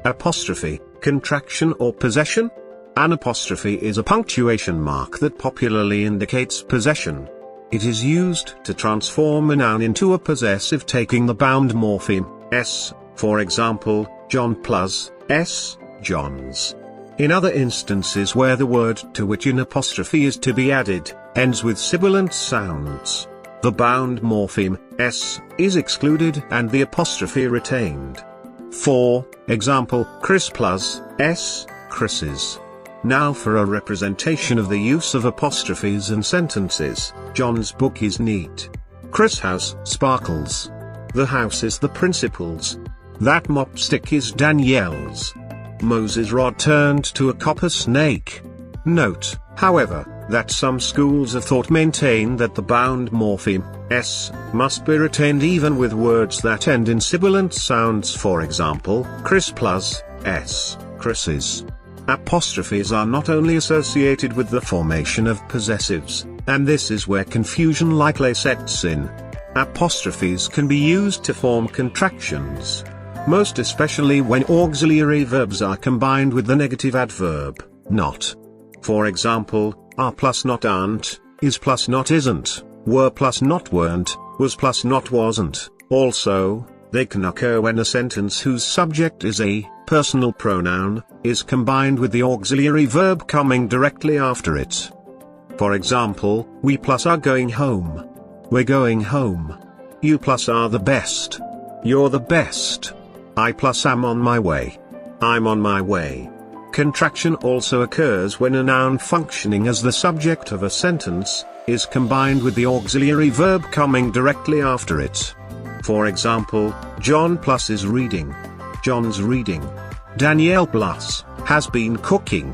Apostrophe, contraction or possession? An apostrophe is a punctuation mark that popularly indicates possession. It is used to transform a noun into a possessive taking the bound morpheme, s, for example, John plus s, Johns. In other instances where the word to which an apostrophe is to be added, ends with sibilant sounds, the bound morpheme, s, is excluded and the apostrophe retained. For example, Chris plus s, Chris's. Now for a representation of the use of apostrophes in sentences. John's book is neat. Chris' house sparkles. The house is the principal's. That mop stick is Danielle's. Moses' rod turned to a copper snake. Note, however, that some schools of thought maintain that the bound morpheme, s, must be retained even with words that end in sibilant sounds, for example, Chris plus s, Chris's. Apostrophes are not only associated with the formation of possessives, and this is where confusion likely sets in. Apostrophes can be used to form contractions, most especially when auxiliary verbs are combined with the negative adverb, not. For example, are plus not aren't, is plus not isn't, were plus not weren't, was plus not wasn't. Also, they can occur when a sentence whose subject is a personal pronoun is combined with the auxiliary verb coming directly after it. For example, we plus are going home. We're going home. You plus are the best. You're the best. I plus am on my way. I'm on my way. Contraction also occurs when a noun functioning as the subject of a sentence is combined with the auxiliary verb coming directly after it. For example, John plus is reading. John's reading. Danielle plus has been cooking.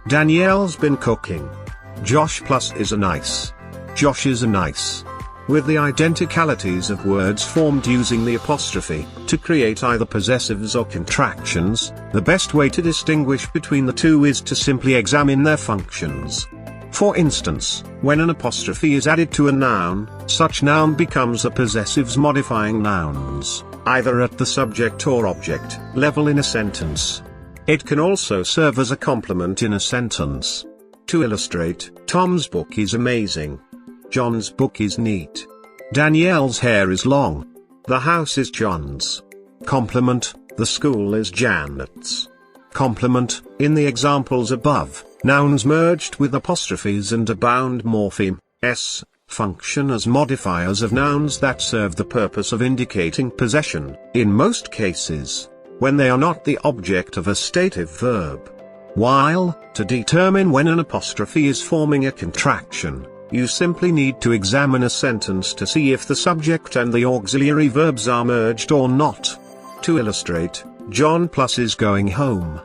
Danielle's been cooking. Josh plus is a nice. Josh is a nice. With the identicalities of words formed using the apostrophe to create either possessives or contractions, the best way to distinguish between the two is to simply examine their functions. For instance, when an apostrophe is added to a noun, such noun becomes a possessives modifying nouns, either at the subject or object level in a sentence. It can also serve as a complement in a sentence. To illustrate, Tom's book is amazing. John's book is neat. Danielle's hair is long. The house is John's. Complement, the school is Janet's. Complement, in the examples above, nouns merged with apostrophes and a bound morpheme, s, function as modifiers of nouns that serve the purpose of indicating possession, in most cases, when they are not the object of a stative verb. While, to determine when an apostrophe is forming a contraction, you simply need to examine a sentence to see if the subject and the auxiliary verbs are merged or not. To illustrate, John plus is going home.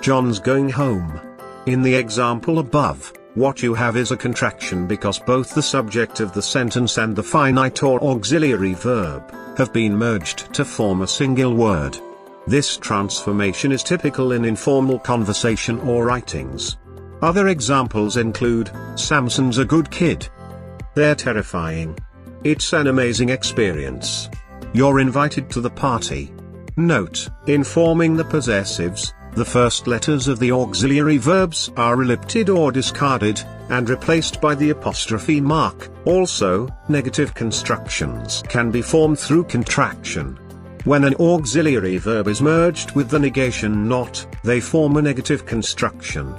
John's going home. In the example above, what you have is a contraction because both the subject of the sentence and the finite or auxiliary verb have been merged to form a single word. This transformation is typical in informal conversation or writings. Other examples include, Samson's a good kid. They're terrifying. It's an amazing experience. You're invited to the party. Note, in forming the possessives, the first letters of the auxiliary verbs are ellipted or discarded, and replaced by the apostrophe mark. Also, negative constructions can be formed through contraction. When an auxiliary verb is merged with the negation not, they form a negative construction.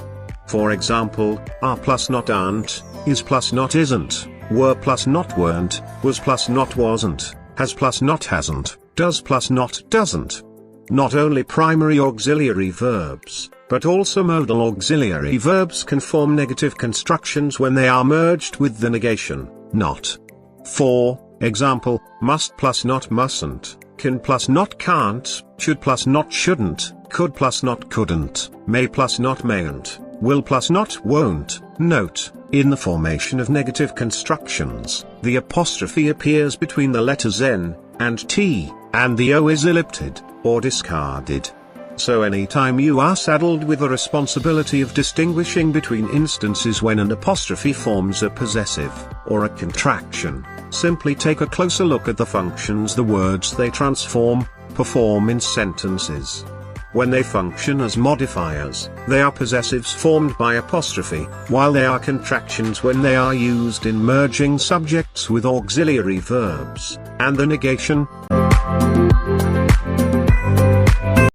For example, are plus not aren't, is plus not isn't, were plus not weren't, was plus not wasn't, has plus not hasn't, does plus not doesn't. Not only primary auxiliary verbs, but also modal auxiliary verbs can form negative constructions when they are merged with the negation, not. For example, must plus not mustn't, can plus not can't, should plus not shouldn't, could plus not couldn't, may plus not mayn't, will plus not won't. Note, in the formation of negative constructions, the apostrophe appears between the letters N and T, and the O is ellipted, or discarded. So anytime you are saddled with the responsibility of distinguishing between instances when an apostrophe forms a possessive, or a contraction, simply take a closer look at the functions the words they perform in sentences. When they function as modifiers, they are possessives formed by apostrophe, while they are contractions when they are used in merging subjects with auxiliary verbs, and the negation.